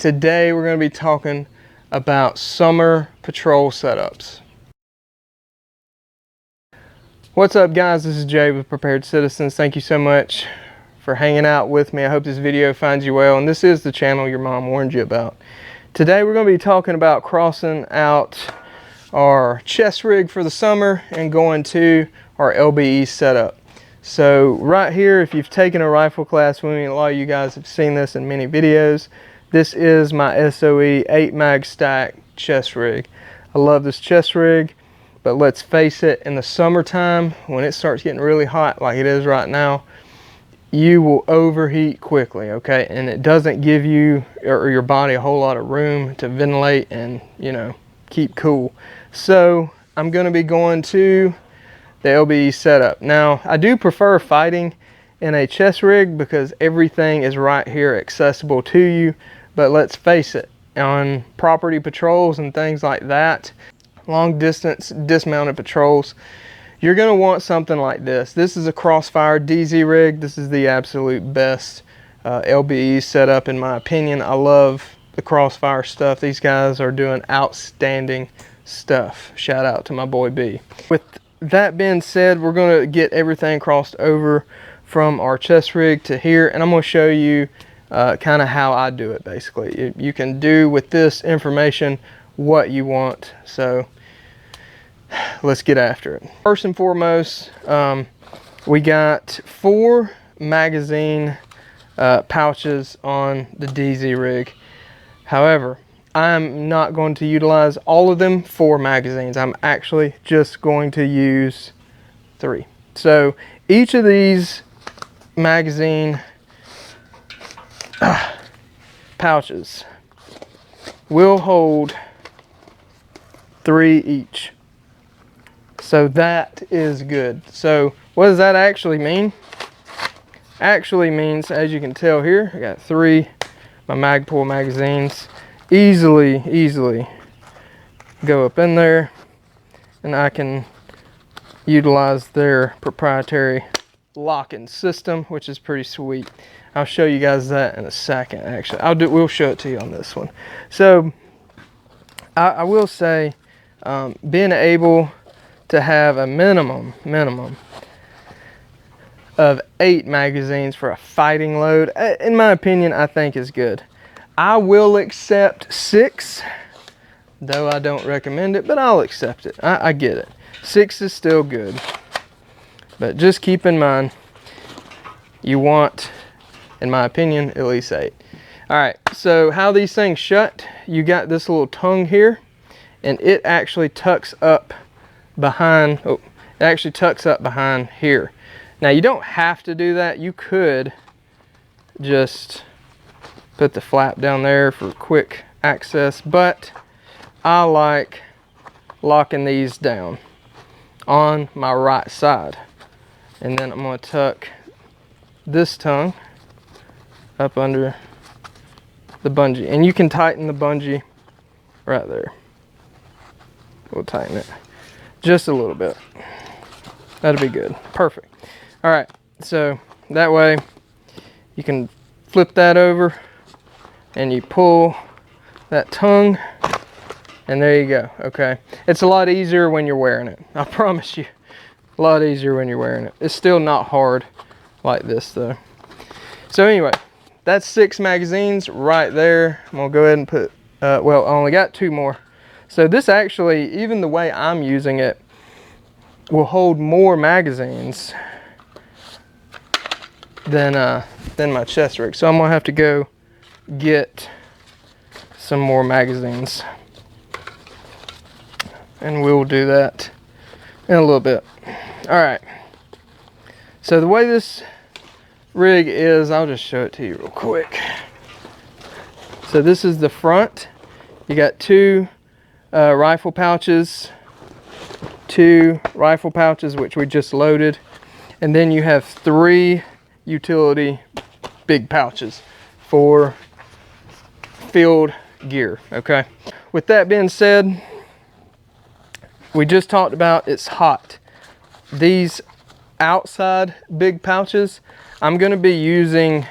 Today we're going to be talking about summer patrol setups. What's up guys, this is Jay with Prepared Citizens. Thank you so much for hanging out with me. I hope this video finds you well, and this is the channel your mom warned you about. Today we're going to be talking about crossing out our chest rig for the summer and going to our LBE setup. So right here, if you've taken a rifle class with me, a lot of you guys have seen this in many videos. This is my SOE 8 mag stack chest rig. I love this chest rig, but let's face it, in the summertime, when it starts getting really hot like it is right now, you will overheat quickly, okay? And it doesn't give you or your body a whole lot of room to ventilate and, you know, keep cool. So I'm gonna be going to the LBE setup. Now, I do prefer fighting in a chest rig because everything is right here accessible to you. But let's face it, on property patrols and things like that, long distance dismounted patrols, you're gonna want something like this. This is a Crossfire DZ rig. This is the absolute best LBE setup in my opinion. I love the Crossfire stuff. These guys are doing outstanding stuff. Shout out to my boy B. With that being said, we're gonna get everything crossed over from our chest rig to here, and I'm gonna show you kind of how I do it. Basically, you can do with this information what you want. So let's get after it. First and foremost, we got 4 magazine pouches on the DZ rig. However, I'm not going to utilize all of them 4 magazines. I'm actually just going to use 3. So each of these magazine pouches will hold 3 each. So that is good. So what does that actually mean? Actually means, as you can tell here, I got 3 my Magpul magazines. Easily go up in there, and I can utilize their proprietary locking system, which is pretty sweet. I'll show you guys that in a second. Actually, we'll show it to you on this one. So I will say, being able to have a minimum of 8 magazines for a fighting load, in my opinion, I think is good. I will accept 6, though I don't recommend it, but I'll accept it. I get it. 6 is still good, but just keep in mind, you want, in my opinion, at least 8. All right, so how these things shut, you got this little tongue here, and it actually tucks up behind, it actually tucks up behind here. Now, you don't have to do that. You could just put the flap down there for quick access, but I like locking these down on my right side. And then I'm gonna tuck this tongue up under the bungee, and you can tighten the bungee right there. We'll tighten it just a little bit. That'll be good. Perfect. All right, so that way you can flip that over and you pull that tongue, and there you go. Okay, it's a lot easier when you're wearing it. I promise you, a lot easier when you're wearing it. It's still not hard like this though. So anyway, that's 6 magazines right there. I'm gonna go ahead and put, well, I only got 2 more. So this actually, even the way I'm using it, will hold more magazines than my chest rig. So I'm gonna have to go get some more magazines, and we'll do that in a little bit. All right, so the way this rig is, I'll just show it to you real quick. So this is the front. You got 2 rifle pouches, 2 rifle pouches which we just loaded, and then you have 3 utility big pouches for field gear. Okay, with that being said, we just talked about it's hot. These outside big pouches, I'm going to be using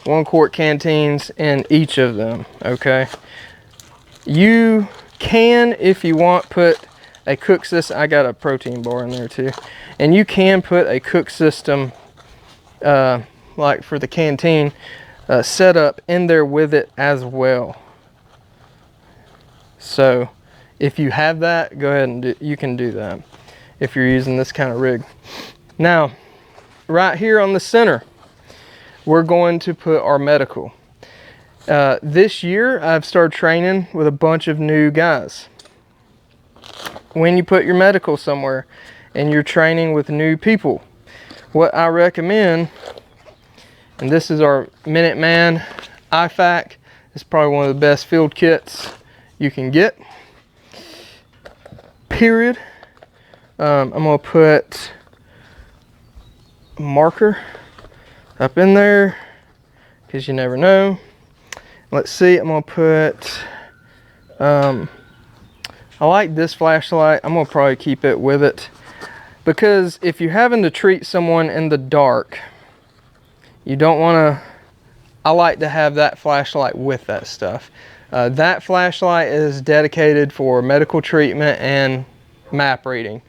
1 quart canteens in each of them, okay? You can, if you want, put a cook system. I got a protein bar in there too. And you can put a cook system, like for the canteen, setup in there with it as well. So if you have that, go ahead and you can do that if you're using this kind of rig. Now, right here on the center, we're going to put our medical. This year, I've started training with a bunch of new guys. When you put your medical somewhere and you're training with new people, what I recommend, and this is our Minuteman IFAC, it's probably one of the best field kits you can get, period. I'm gonna put a marker up in there because you never know. Let's see, I'm gonna put, I like this flashlight. I'm gonna probably keep it with it because if you're having to treat someone in the dark, you don't wanna, I like to have that flashlight with that stuff. That flashlight is dedicated for medical treatment and map reading.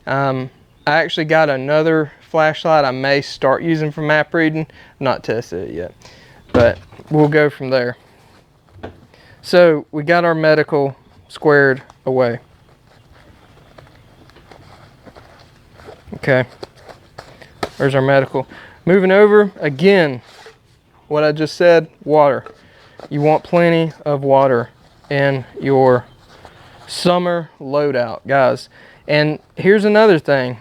I actually got another flashlight I may start using for map reading. Not tested it yet, but we'll go from there. So we got our medical squared away. Okay, there's our medical. Moving over, again, what I just said, water. You want plenty of water in your summer loadout, guys. And here's another thing.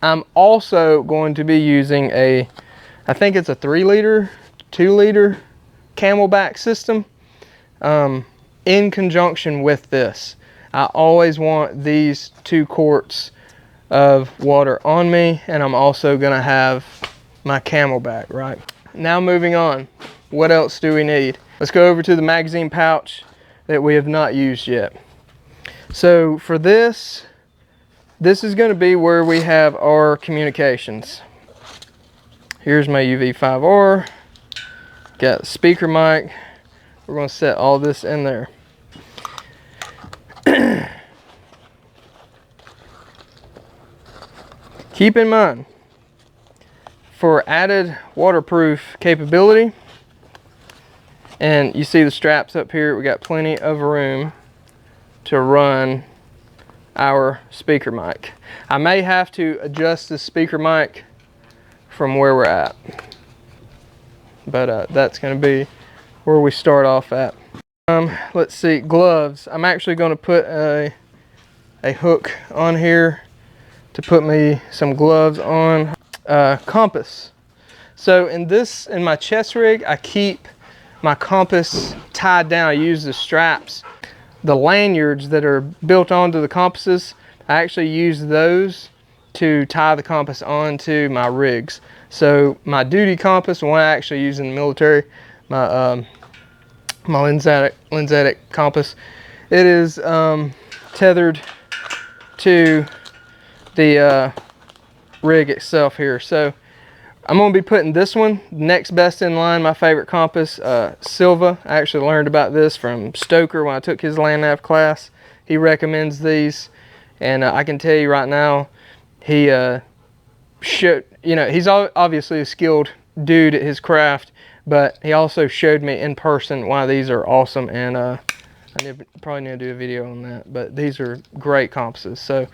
I'm also going to be using I think it's a 3-liter, 2-liter Camelback system in conjunction with this. I always want these 2 quarts of water on me, and I'm also gonna have my Camelback, right? Now moving on, what else do we need? Let's go over to the magazine pouch that we have not used yet. So for this is going to be where we have our communications. Here's my UV5R, got a speaker mic. We're going to set all this in there. Keep in mind, for added waterproof capability, and you see the straps up here, we got plenty of room to run our speaker mic. I may have to adjust the speaker mic from where we're at, but that's going to be where we start off at. Let's see, gloves. I'm actually going to put a hook on here to put me some gloves on. Compass. So in my chest rig, I keep my compass tied down. I use the straps. The lanyards that are built onto the compasses, I actually use those to tie the compass onto my rigs. So my duty compass, the one I actually use in the military, my lensatic compass, it is tethered to the rig itself here. So I'm going to be putting this one next best in line, my favorite compass, Silva. I actually learned about this from Stoker when I took his land nav class. He recommends these, and I can tell you right now, he he's obviously a skilled dude at his craft, but he also showed me in person why these are awesome, and I probably need to do a video on that, but these are great compasses. So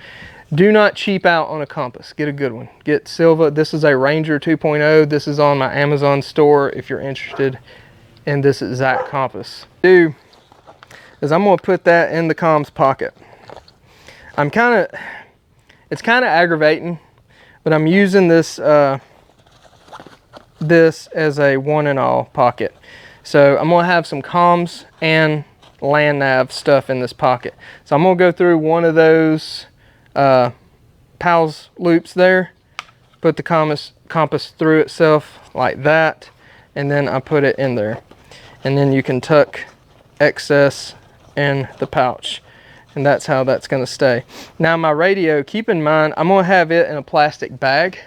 do not cheap out on a compass. Get a good one. Get Silva. This is a Ranger 2.0. This is on my Amazon store if you're interested in this exact compass. I'm going to put that in the comms pocket. It's kind of aggravating, but I'm using this as a one and all pocket. So I'm going to have some comms and land nav stuff in this pocket. So I'm going to go through one of those PALS loops there, put the compass through itself like that, and then I put it in there. And then you can tuck excess in the pouch, and that's how that's going to stay. Now my radio, keep in mind, I'm going to have it in a plastic bag,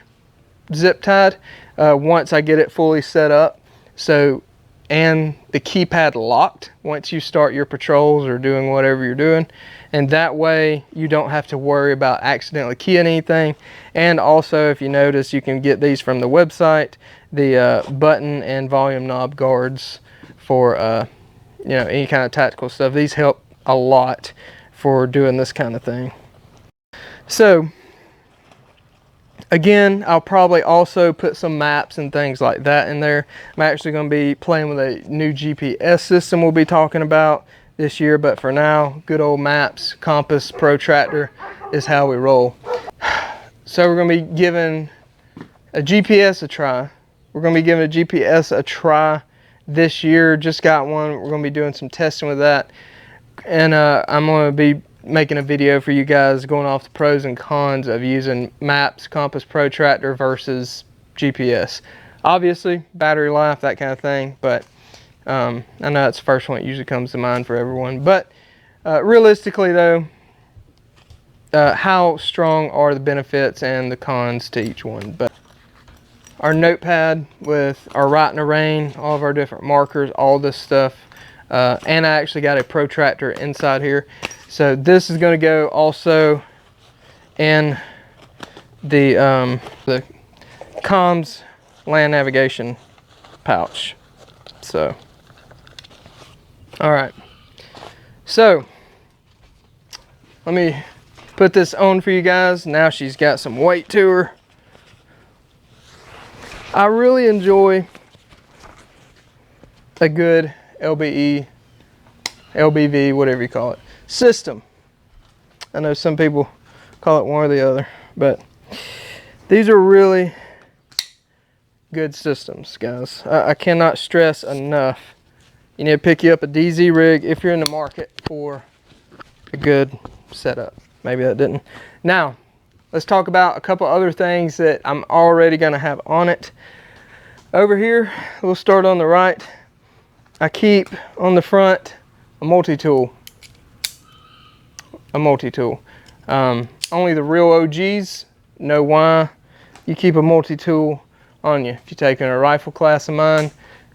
zip tied, once I get it fully set up. So, and the keypad locked once you start your patrols or doing whatever you're doing. And that way you don't have to worry about accidentally keying anything. And also, if you notice, you can get these from the website, the button and volume knob guards for you know, any kind of tactical stuff. These help a lot for doing this kind of thing. So again, I'll probably also put some maps and things like that in there. I'm actually going to be playing with a new GPS system we'll be talking about this year, but for now, good old maps, compass, protractor is how we roll. So we're going to be giving a GPS a try. We're going to be giving a GPS a try this year. Just got one. We're going to be doing some testing with that. And I'm going to be making a video for you guys going off the pros and cons of using maps, compass, protractor versus GPS. Obviously, battery life, that kind of thing, but I know that's the first one that usually comes to mind for everyone. But realistically though, how strong are the benefits and the cons to each one? But our notepad with our right in the rain, all of our different markers, all this stuff, and I actually got a protractor inside here. So this is going to go also in the comms land navigation pouch. So, all right. So let me put this on for you guys. Now she's got some weight to her. I really enjoy a good LBE, LBV, whatever you call it, system. I know some people call it one or the other, but these are really good systems, guys. I cannot stress enough. You need to pick you up a DZ rig if you're in the market for a good setup. Maybe that didn't. Now, let's talk about a couple other things that I'm already going to have on it. Over here, we'll start on the right. I keep on the front a multi-tool. Only the real OGs know why you keep a multi-tool on you. If you're taking a rifle class of mine,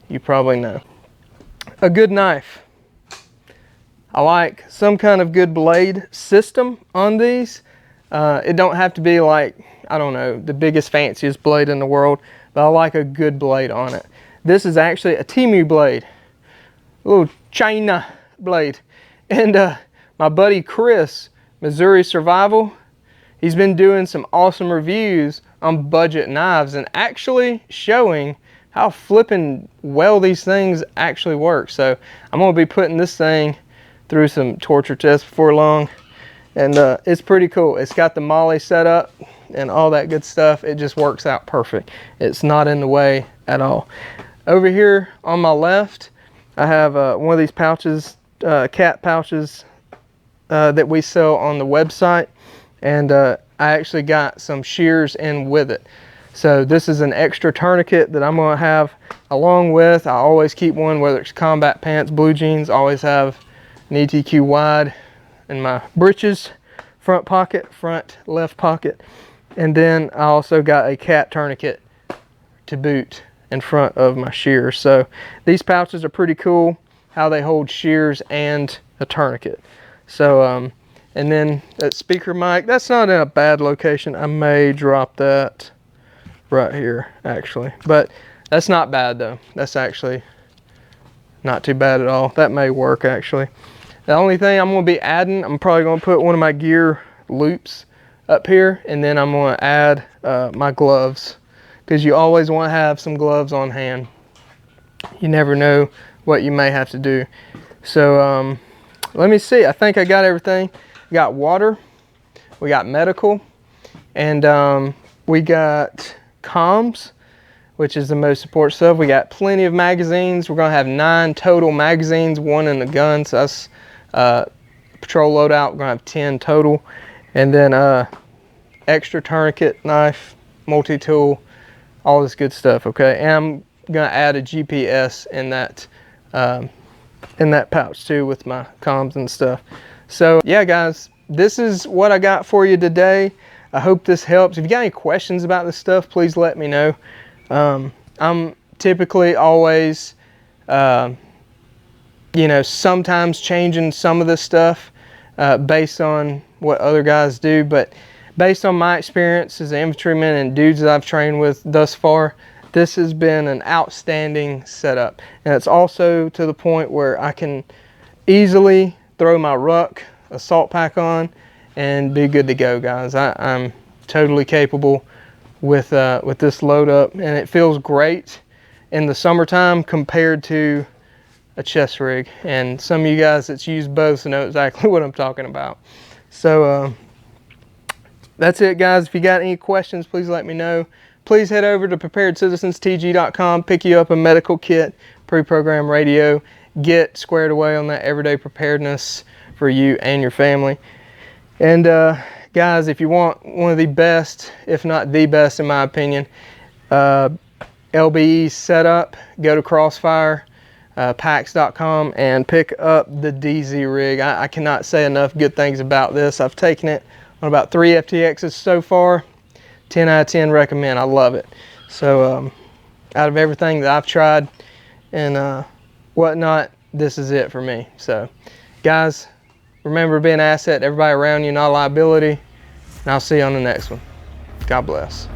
you probably know. A good knife. I like some kind of good blade system on these. It don't have to be like, I don't know, the biggest, fanciest blade in the world, but I like a good blade on it. This is actually a Temu blade, a little China blade. And my buddy Chris, Missouri Survival, he's been doing some awesome reviews on budget knives and actually showing how flipping well these things actually work. So I'm gonna be putting this thing through some torture tests before long, and it's pretty cool. It's got the MOLLE set up and all that good stuff. It just works out perfect. It's not in the way at all. Over here on my left, I have one of these pouches, cat pouches that we sell on the website, and I actually got some shears in with it. So this is an extra tourniquet that I'm gonna have along with. I always keep one, whether it's combat pants, blue jeans, always have an ETQ wide in my breeches, front pocket, front left pocket. And then I also got a cat tourniquet to boot in front of my shears. So these pouches are pretty cool, how they hold shears and a tourniquet. So, and then that speaker mic, that's not in a bad location. I may drop that right here actually, but that's not bad though. That's actually not too bad at all. That may work actually. The only thing I'm going to be adding, I'm probably going to put one of my gear loops up here, and then I'm going to add my gloves, because you always want to have some gloves on hand. You never know what you may have to do. So let me see. I think I got everything. We got water, we got medical, and we got comms, which is the most important stuff. We got plenty of magazines. We're going to have 9 total magazines, 1 in the gun. So that's patrol loadout. We're going to have 10 total. And then extra tourniquet, knife, multi-tool, all this good stuff, okay? And I'm going to add a GPS in that pouch too with my comms and stuff. So yeah, guys, this is what I got for you today. I hope this helps. If you got any questions about this stuff, please let me know. I'm typically always, you know, sometimes changing some of this stuff based on what other guys do, but based on my experience as an infantryman and dudes that I've trained with thus far, this has been an outstanding setup. And it's also to the point where I can easily throw my ruck assault pack on and be good to go, guys. I'm totally capable with this load up, and it feels great in the summertime compared to a chest rig. And some of you guys that's used both know exactly what I'm talking about. So that's it, guys. If you got any questions, please let me know. Please head over to preparedcitizenstg.com, pick you up a medical kit, pre-programmed radio, get squared away on that everyday preparedness for you and your family. And guys, if you want one of the best, if not the best in my opinion, LBE setup, go to crossfirepacks.com and pick up the DZ rig. I cannot say enough good things about this. I've taken it on about 3 FTXs so far. 10 out of 10 recommend. I love it. So out of everything that I've tried and whatnot, this is it for me. So guys, remember to be an asset to everybody around you, not a liability. And I'll see you on the next one. God bless.